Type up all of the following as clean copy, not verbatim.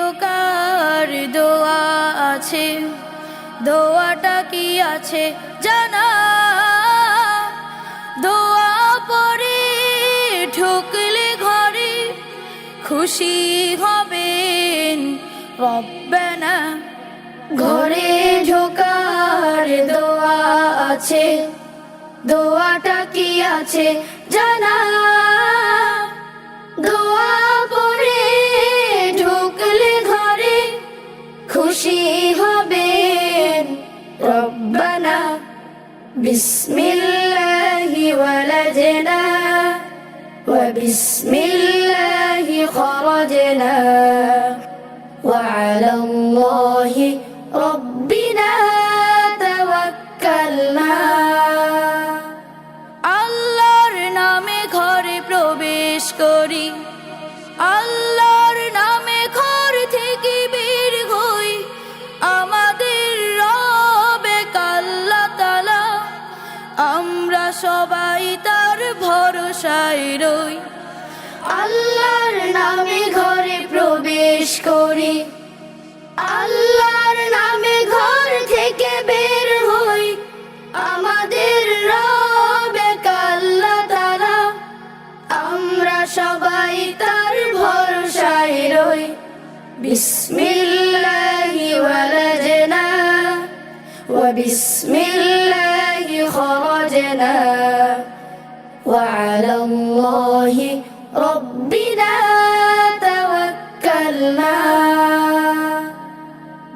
ঢোকার দোয়া আছে, দোয়াটা কি আছে জানা? দোয়া পড়ে ঢুকলে ঘরে খুশি হবেন রব্বানা। ঘরে ঢোকার দোয়া আছে, দোয়াটা কি আছে জানা? দোয়া পড়ে ঢুকলে ঘরে খুশি হবেন রব্বানা। বিসমিল্লাহি ওয়ালাজনা ওয়া বিসমিল্লাহি খরাজনা ওয়া আলাল্লাহি রব্বিনা তাওয়াক্কালনা। আল্লাহর নামে ঘরে প্রবেশ করি, আল্লাহর নামে ঘর থেকে বের হই, আমাদের রবে আল্লাহ তাআলা, আমরা সবাই তার ভরসায় রই। আল্লাহর নামে ঘরে প্রবেশ করি, আল্লাহর নামে ঘর থেকে বের হই, আমাদের রবে আল্লাহ তাআলা, আমরা সবাই তার ভরসায় রই। বিসমিল্লাহি ওয়ালাজনা ওয়া বিসমিল্লাহি খরাজনা ওয়া আলাল্লাহি রব্বিনা তাওয়াক্কালনা।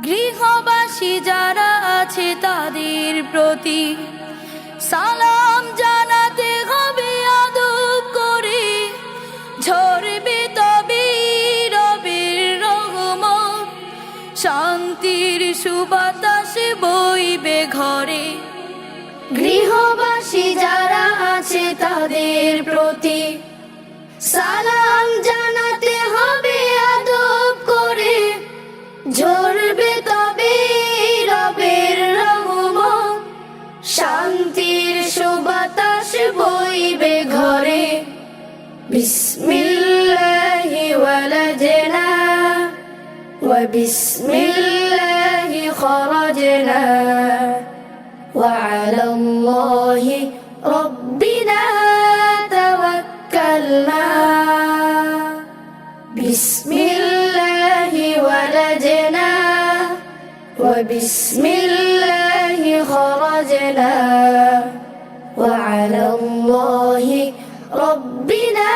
গৃহবাসী যারা আছে তাদের প্রতি সালাম জানাতে হবে আদব করে, ঝরবে তবে রবের রহমত, শান্তির সুবাতাস বইবে ঘরে। গৃহবাসী যারা আছে তাদের প্রতি সালাম জানাতে হবে আদব করে, ঝরবে তবে রবের রহমত, শান্তির সুবাতাস বইবে ঘরে। বিসমিল্লাহি ওয়ালাজনা ওয়া বিসমিল্লাহি খরাজনা ওয়া আলাল্লাহি রব্বিনা তাওয়াক্কালনা। বিসমিল্লাহি ওয়ালাজনা ওয়া বিসমিল্লাহি খরাজনা ওয়া আলাল্লাহি রব্বিনা